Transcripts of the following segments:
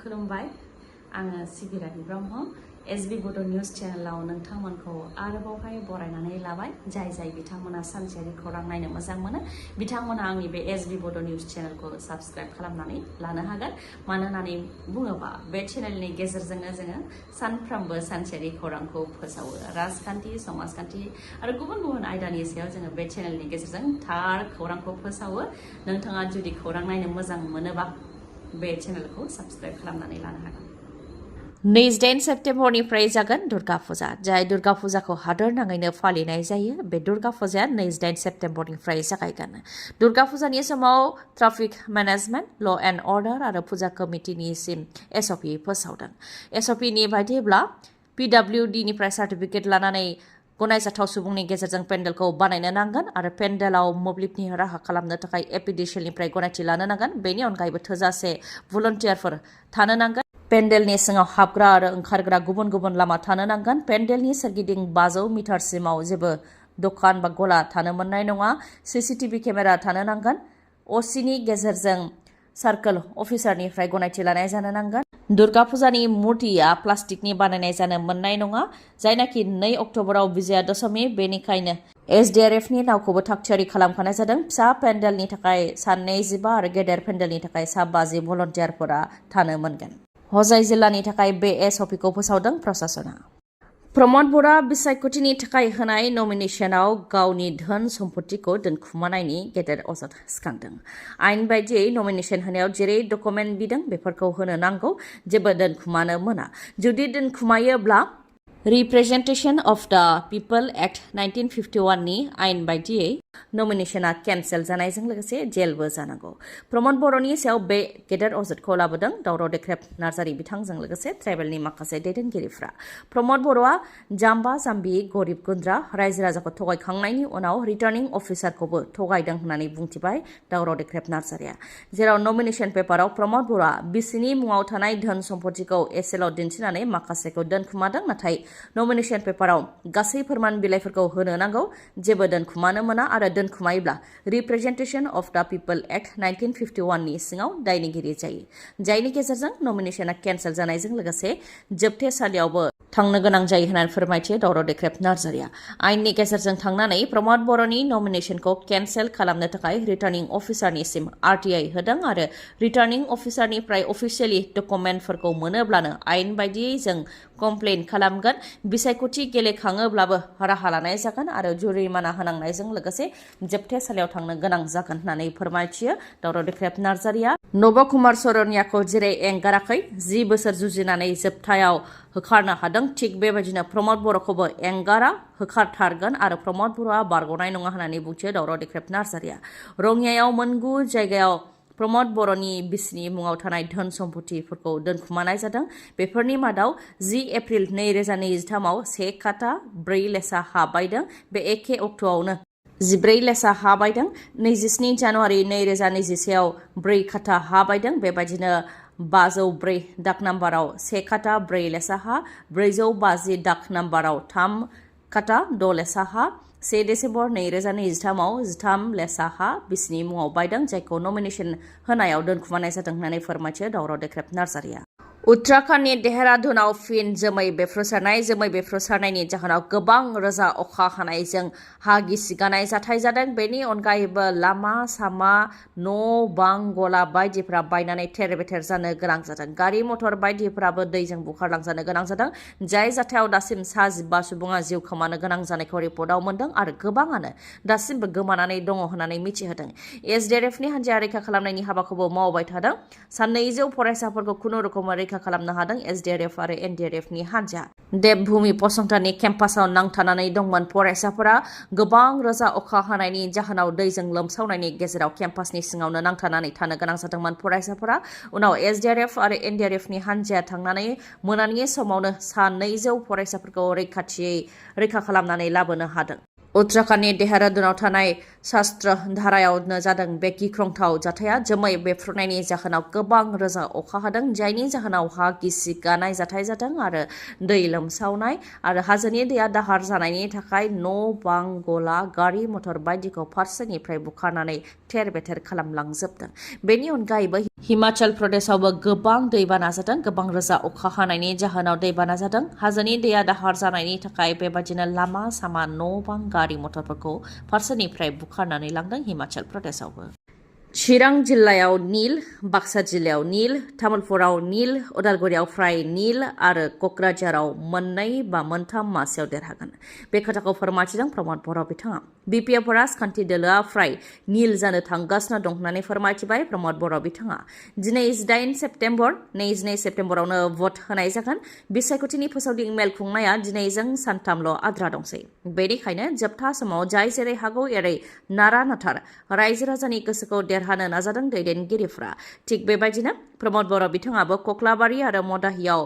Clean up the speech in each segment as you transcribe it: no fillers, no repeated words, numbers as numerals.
खुलुमबाय आङो सिबिरानि ब्रह्म एसबी बड' निउज चेनेलाव नोंथांमोनखौ आरोबावहाय बरायनानै लाबाय जाय बिथांमोना सानसेयारि खौरां नायनो मोजां मोनो बिथांमोना आंनि बे एसबी बड' निउज चेनेलखौ साबस्क्राइब खालामनानै लानो हागोन मानो होननानै बुङोबा बे चेनेलनि गेजेरजोंनो जोङो सानफ्रोमबो सानसेयारि खौरांखौ फोसावो राजखान्थि समाजखान्थि आरो गुबुन आयदानि सायाव जोङो बे चेनेलनि गेजेरजों थार खौरांखौ फोसावो नोंथाङा जुदि खौरां नायनो मोजां मोनोबा बे चेनेलखौ साबस्क्राइब खालामनानै लानो हागोन 28 सेप्तेम्बरनिफ्राय जागोन दुर्गा फुजा जाय दुर्गा फुजाखौ हादोर नाङैनो फालिनाय जायो बे दुर्गा फुजाया 28 सेप्तेम्बरनिफ्राय जागायगोन दुर्गा फुजानि समाव ट्राफिक मेनेजमेन्ट ल' एन्ड अर्डार आरो फुजा कमिटिनिसिम एसअपि फोसावदों एसअपिनि बायदिब्ला पिडब्लिउडिनिफ्राय सार्टिफिकेट लानानै गनायजाथाव सुबुंनि गेजेरजों पेन्डेलखौ बानायनो नांगोन आरो पेन्डेलाव मोब्लिबनि राहा खालामनो थाखाय एपिडिसिएलनिफ्राय गनायथि लानो नांगोन बेनि अनगायैबो थोजासे भलन्टियारफोर थानो नांगोन पेन्डेलनि सिङाव हाबग्रा आरो ओंखारग्रा गुबुन लामा थानो नांगोन पेन्डेलनि सोरगिदिं 500 मिटारसिमाव जेबो दखान बा गला थानो मोननाय नङा सीसीटीवी केमेरा थानो नांगोन असिनि गेजेरजों सार्कल अफिसारनिफ्राय गनायथि लानाय जानो नांगोन दुर्गा फुजानि मुर्तिया प्लास्टिकनि बानायनाय जानो मोननाय नङा जायनाखि 2 अक्ट'बराव विजया दशमी बेनिखायनो एसडीआरएफनि नावखौबो थागथियारि खालामखानाय जादों फिसा पेन्डेलनि थाखाय सा 25 आरो गेदेर पेन्डेलनि थाखाय सा 50 भलन्टियारफोरा थानो मोनगोन हजाय जिल्लानि थाखाय बे एसअपिखौ फोसावदों प्रशासना प्रमद बर'आ बिसायख'थिनि थाखाय होनाय नमिनेशनाव गावनि धोन सम्पथिखौ दोनखुमानायनि गेदेर अजद सिखांदों आयेन बायदियै नमिनेशन होनायाव जेरै डकुमेन्ट बिदों बेफोरखौ होनो नांगौ जेबो दोनखुमानो मोना जुदि दोनखुमायोब्ला रिप्रेजेन्टेशन अफ द पिपल एक्ट 1951 नि आयेन बायदियै नमिनेशना केन्सेल जानायजों लोगोसे जेलबो जानांगौ प्रमद बर'नि सायाव बे गेदेर अजदखौ लाबोदों दावराव देख्रेब नार्जारि बिथांजों लोगोसे ट्राइबेलनि माखासे दैदेनगिरिफ्रा प्रमद बर'आ जाम्बा जाम्बि गरिब गुन्द्रा रायजो राजाखौ थगायखांनायनि उनाव रिटार्निं अफिसारखौबो थगायदों होननानै बुंथिबाय दावराव देख्रेब नार्जारिया जेराव नमिनेशन पेपाराव प्रमद बर'आ बिसिनि मुङाव थानाय धोन सम्पथिखौ एसेल' दिन्थिनानै माखासेखौ दोनखुमादों नाथाय नमिनेशन पेपाराव गासै फोरमान बिलाइफोरखौ होनो नांगौ जेबो दोनखुमानो मोना आरो दोनखुमायोब्ला रिप्रेजेन्टेशन अफ द पिपल एक्ट 1951 नि सिङाव दायनिगिरि जायो जायनि गेजेरजों नमिनेशना केन्सेल जानायजों लोगोसे जोबथेसालियावबो थांनो गोनां जायो होननानै फोरमायथियो दावराव देख्रेब नार्जारिया आयेननि गेजेरजों थांनानै प्रमद बर'नि नमिनेशनखौ केन्सेल खालामनो थाखाय रिटार्निं अफिसारनिसिम आरटीआई होदों आरो रिटार्निं अफिसारनिफ्राय अफिसियेलि डकुमेन्टफोरखौ मोनोब्लानो आयेन बायदियै जों कमप्लेन खालामगोन बिसायख'थि गेलेखाङोब्लाबो राहा लानाय जागोन आरो जुरिमाना होनांनायजों लोगोसे जोबथेसालियाव थांनो गोनां जागोन होननानै फोरमायथियो दावराव देख्रेब नार्जारिया नब कुमार सरनियाखौ जेरै एंगाराखै 10 बोसोर जुजिनानै जोबथायाव होखारनो हादों थिग बेबायदिनो प्रमद बर'खौबो एंगारा होखारथारगोन आरो प्रमद बर'आ बारग'नाय नङा होननानै बुंथियो दावराव देख्रेब नार्जारिया रङियायाव मोनगु जायगायाव प्रमद बर'नि बिसिनि मुङाव थानाय धोन सम्पथिफोरखौ दोनखुमानाय जादों बेफोरनि मादाव 10 एप्रिल 2023 आव 1 काटा 4 लेसा हा बायदों बे एखे अक्ट'आवनो 14 लेसा हा बायदों 27 जानुवारि 2021 आव 4 काटा हा बायदों बेबायदिनो 504 दाग नाम्बाराव 1 काटा 4 लेसा हा 450 दाग नाम्बाराव 3 काटा 6 लेसा हा 1 डिसेम्बर 2023 आव 13 लेसा हा बिसिनि मुङाव बायदों जायखौ नमिनेशन होनायाव दोनखुमानाय जादों होननानै फोरमायथियो दावराव देख्रेब नार्जारिया उत्तराखन्डनि देहरादुनाव फिन जोमै बेफ्रुसारनायनि जाहोनाव गोबां रोजा अखा हानायजों हा गिसिगानाय जाथाय जादों बेनि अनगायैबो लामा सामा न' बां गला बायदिफ्रा बायनानै थेर बेथेर जानो गोनां जादों गारि मटर बायदिफ्राबो दैजों बुखारलांजानो गोनां जादों जाय जाथायाव दासिम सा 15 सुबुङा जिउ खोमानो गोनां जानायखौ रिपर्टआव मोनदों आरो गोबाङानो दासिमबो गोमानानै दङ होननानै मिथिहोदों एसडीआरएफनि हान्जाया रैखा खालामनायनि हाबाखौबो मावबाय थादों सा 200 फरायसाफोरखौ खुनुरुखुमै रैखा खालामनो हादों एसडीआरएफ आरो एनडीआरएफनि हान्जा देबभूमि फसंथाननि केम्पासाव नांथानानै दंमोन फरायसाफोरा गोबां रोजा अखा हानायनि जाहोनाव दैजों लोमसावनायनि गेजेराव केम्पासनि सिङावनो नांथानानै थानो गोनां जादोंमोन फरायसाफोरा उनाव एसडीआरएफ आरो एनडीआरएफनि हान्जाया थांनानै मोनानि समावनो सा 200 फरायसाफोरखौ रैखा खालामनानै लाबोनो हादों उत्तराखंडनि देहरादुनाव थानाय शास्त्र धारायावनो जादों बे गिख्रंथाव जाथाया। जोमै बेफ्रुनायनि जाहोनाव गोबां रोजा अखा हादों, जायनि जाहोनाव हा गिसि गानाय जाथाय जादों आरो दै लोमसावनाय आरो हाजोनि दैया दाहार जानायनि थाखाय न' बां, गला, गारि मटर बायदिखौ फारसेनिफ्राय बुखारनानै थेर बेथेर खालामलांजोबदों। बेनि अनगायैबो हिमाचल प्रदेशआवबो गोबां दैबाना जादों। गोबां रोजा अखा हानायनि जाहोनाव दैबाना जादों। हाजोनि दैया दाहार जानायनि थाखाय बेबादिनो लामा सामा, न' बां, गारि मटरफोरखौ फारसेनिफ्राय बुखारनानै लांदों हिमाचल प्रदेशआवबो। चिरां जिल्लायाव नील, बाक्सा जिल्लायाव नील, तामुलपुराव नील, उदालगुरियाव फ्राय नील आरो क'क्राझाराव मोननै बा मोनथाम मासेयाव देरहागोन। बे खोथाखौ फोरमायथिदों प्रमद बर' बिथाङा। बिपिएफ राजखान्थि दोलोआ फ्राय नील जानो थांगासिनो दं होननानै फोरमायथिबाय प्रमद बर' बिथाङा। दिनै 8 सेप्तेम्बर, 22 सेप्तेम्बरावनो भट होनाय जागोन। बिसायख'थिनि फोसावदिं मेल खुंनाया दिनैजों सानथामल' आद्रा दंसै। बेनिखायनो जोबथा समाव जाय जेरै हागौ एरै नारा नाथार रायजो राजानि गोसोखौ देरहानो नाजादों दैदेनगिरिफ्रा। थिग बेबायदिनो प्रमद बर' बिथाङाबो कक्लाबारि आरो मदाहियाव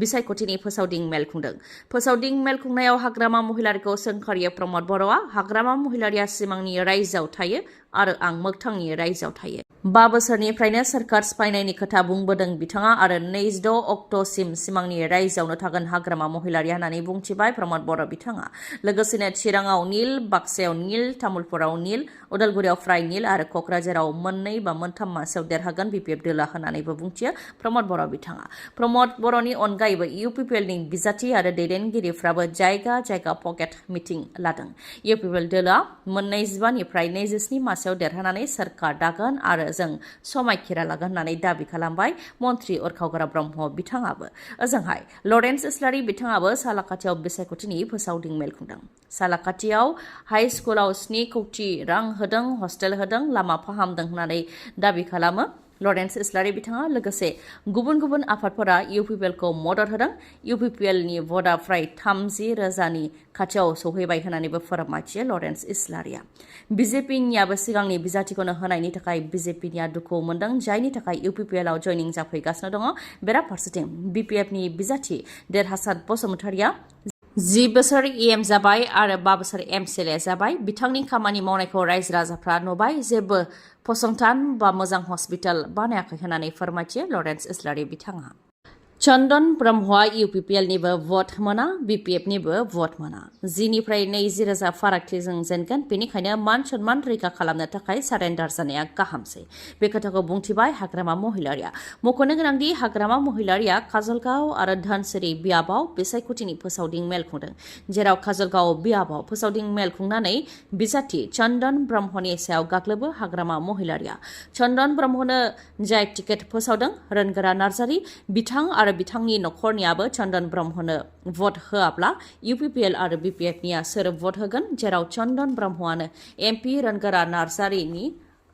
बिसायख'थिनि फोसावदिं मेल खुंदों। फोसावदिं मेल खुंनायाव हाग्रामा महिलारिखौ सोंखारियो प्रमद बर'आ। हाग्रामा महिलारिया सिमांनि रायजोआव थायो आरो आं मोगथांनि रायजोआव थायो। 5 बोसोरनिफ्रायनो सोरखार सिफायनायनि खोथा बुंबोदों बिथाङा आरो 26 अक्ट'सिम सिमांनि रायजोआवनो थागोन हाग्रामा महिलारिया होननानै बुंथिबाय प्रमद बर' बिथाङा। लोगोसेनो चिराङाव नील, बाक्सायाव नील, तामुलपुराव नील, उदालगुरियाव फ्राय नील आरो क'क्राझाराव मोननै बा मोनथाम मासेयाव देरहागोन बिपिएफ दोला होननानैबो बुंथियो प्रमद बर' बिथाङा। प्रमद बर'नि अनगायैबो इउपिपिएलनि बिजाथि आरो दैदेनगिरिफ्राबो जायगा जायगा पकेट मिटिं लादों। इउपिपिएल दोला 25 निफ्राय 27 मासेयाव देरहानानै सोरखार दागोन आरो जों समायखिरा लागोन होननानै दाबि खालामबाय मन्त्रि उरखावग्रा ब्रह्म बिथाङाबो। ओजोंहाय लरेन्स इस्लारि बिथाङाबो सालाकाथियाव बिसायख'थिनि फोसावदिं मेल खुंदों। सालाकाथियाव हाइ स्कुलाव 7 कौटि रां होदों, हस्टेल होदों, लामा फाहामदों होननानै दाबि खालामो लरेन्स इस्लारि बिथाङा। लोगोसे गुबुन गुबुन आफादफोरा इउपिपिएलखौ मदद होदों। इउपिपिएलनि भटआ फ्राय 30,000नि खाथियाव सौहैबाय होननानैबो फोरमायथियो लरेन्स इस्लारिया। बिजेपिनियाबो सिगांनि बिजाथिखौनो होनायनि थाखाय बिजेपिनिया दुखु मोनदों, जायनि थाखाय इउपिपिएलआव जयनिं जाफैगासिनो दङ। बेराफारसेथिं बिपिएफनि बिजाथि देरहासार बसुमतारिया 10 बोसोर EM जाबाय आरो 5 बोसोर MCLA जाबाय। बिथांनि खामानि मावनायखौ रायजो राजाफ्रा नुबाय। जेबो फसंथान बा मोजां हस्पिटाल बानायाखै होननानै फोरमायथियो लरेन्स इस्लारि बिथाङा। चन्दन ब्रह्मआ इउपिपिएलनिबो भट मोना, बिपिएफनिबो भट मोना। 10 निफ्राय 20,000 फारागथिजों जेनगोन। बेनिखायनो मान सन्मान रैखा खालामनो थाखाय सारेन्डार जानाया गाहामसै। बे खोथाखौ बुंथिबाय हाग्रामा महिलारिया। मख'नो गोनांदि हाग्रामा महिलारिया काजलगांव आरो धनसिरि बियाबाव बिसायख'थिनि फोसावदिं मेल खुंदों। जेराव काजलगांव बियाबाव फोसावदिं मेल खुंनानै बिजाथि चन्दन ब्रह्मनि सायाव गाग्लोबो हाग्रामा महिलारिया। चन्दन ब्रह्मनो जाय टिकेट फोसावदों रोनगोरा नार्जारि बिथां आरो बिथांनि नखरनियाबो चन्दन ब्रह्मनो भट होआब्ला इउपिपिएल आरो बिपिएफनिया सोर भट होगोन? जेराव चन्दन ब्रह्मआनो MP रोनगोरा नार्जारिनि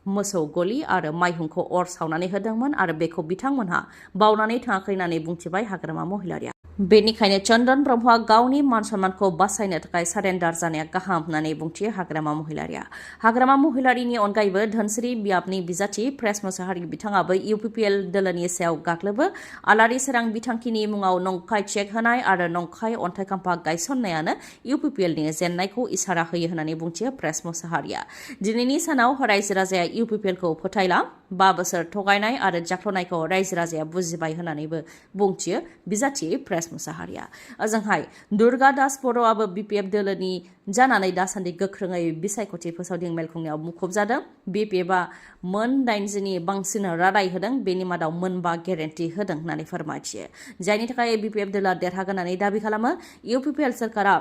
मोसौ गलि आरो माइहुंखौ अर सावनानै होदोंमोन आरो बेखौ बिथांमोनहा बावनानै थाङाखै होननानै बुंथिबाय हाग्रामा महिलारिया। बेनिखायनो चन्दन ब्रह्मआ गावनि मान सन्मानखौ बासायनो थाखाय सारेन्डार जानाया गाहाम होननानै बुंथियो हाग्रामा महिलारिया। हाग्रामा महिलारिनि अनगायैबो धनसिरि बियाबनि बिजाथि प्रेस मोसाहारि बिथाङाबो इउपिपिएल दोलोनि सायाव गाग्लोबो। आलारि सोरां बिथांखिनि मुङाव नंखाय चेक होनाय आरो नंखाय अन्थाइ खाम्फा गायसननायानो इउपिपिएलनि जेननायखौ इसारा होयो होननानै बुंथियो प्रेस मोसाहारिया। दिनैनि सानाव रायजो राजाया इउपिपिएलखौ फोथायला। 5 बोसोर थगायनाय आरो जाख्ल'नायखौ रायजो राजाया बुजिबाय होननानैबो बुंथियो बिजाथि प्रेस मोसाहारिया। ओजोंहाय दुर्गा दास बर'आबो बिपिएफ दोलोनि जानानै दासान्दि गोख्रोङै बिसायख'थि फोसावदिं मेल खुंनायाव मुखुब जादों। बिपिएफआ मोन 80नि बांसिन रादाय होदों, बेनि मादाव 5 गेरेन्टि होदों होननानै फोरमायथियो। जायनि थाखाय बिपिएफ दोला देरहागोन होननानै दाबि खालामो। इउपिपिएल सोरखारा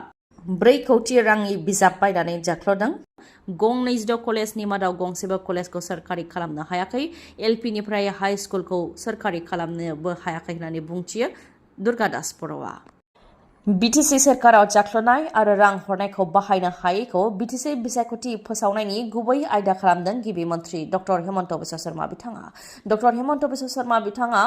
4 कौटि रांनि बिजाब बायनानै जाख्ल'दों। गं 26 कलेजनि मादाव गंसेबो कलेजखौ सोरखारि खालामनो हायाखै। LPनिफ्राय हाइ स्कुलखौ सोरखारि खालामनोबो हायाखै होननानै बुंथियो दुर्गा दास बर'आ। बिटिसि सोरखाराव जाख्ल'नाय आरो रां हरनायखौ बाहायनो हायैखौ बिटिसि बिसायख'थि फोसावनायनि गुबै आयदा खालामदों गिबि मन्त्रि डक्टर हेमन्त बिश्व शर्मा बिथाङा। डक्टर हेमन्त बिश्व शर्मा बिथाङा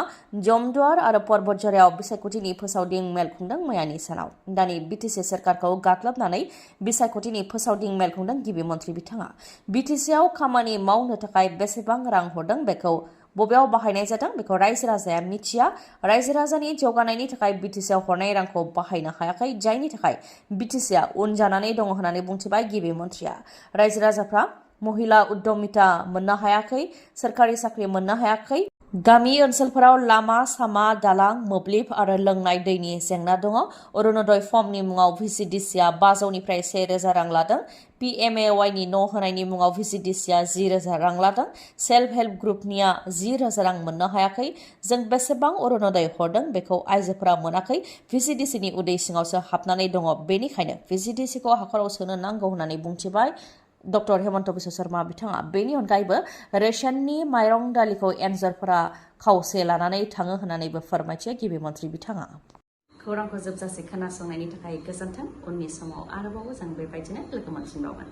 जमदुवार आरो पर्बतझारायाव बिसायख'थिनि फोसावदिं मेल खुंदों मैयानि सानाव। दानि बिटिसि सोरखारखौ गाग्लोबनानै बिसायख'थिनि फोसावदिं मेल खुंदों गिबि मन्त्रि बिथाङा। बिटिसिआव खामानि मावनो थाखाय बेसेबां रां हरदों बेखौ बबेयाव बाहायनाय जादों बेखौ रायजो राजाया मिथिया रायजो राजानि जौगानायनि थाखाय बिटिसिआव हरनाय रांखौ बाहायनो हायाखै जायनि थाखाय बिटिसिआ उन जानानै दङ होननानै बुंथिबाय गिबि मन्थ्रिया रायजो राजाफ्रा महिला उद्यमिता मोननो हायाखै सोरखारि साख्रि मोननो हायाखै गामि ओनसोलफोराव लामा सामा दालां मोब्लिब आरो लोंनाय दैनि जेंना दङ अरुणोदय फर्मनि मुङाव भिसिडिसिआ 500निफ्राय 1000 रां लादों PMAY न' होनायनि मुङाव भिसिडिसिआ 10,000 रां लादों सेल्फ हेल्प ग्रुपनिया 10,000 रां मोननो हायाखै जों बेसेबां अरुणोदय हरदों बेखौ आइजोफोरा मोनाखै भिसिडिसिनि उदै सिङावसो हाबनानै दङ बेनिखायनो भिसिडिसिखौ हाखराव सोनो नांगौ होननानै बुंथिबाय डक्टर हेमन्त बिश्व शर्मा बिथाङा बेनि अनगायैबो रेशननि माइरं दालिखौ एन्जरफोरा खावसे लानानै थाङो होननानैबो फोरमायथियो गिबि मन्थ्रि बिथाङा खौरांखौ जोबजासे खोनासंनायनि थाखाय गोजोन्थों उननि समाव आरोबाव जों बेबायदिनो लोगो मोनफिनबावगोन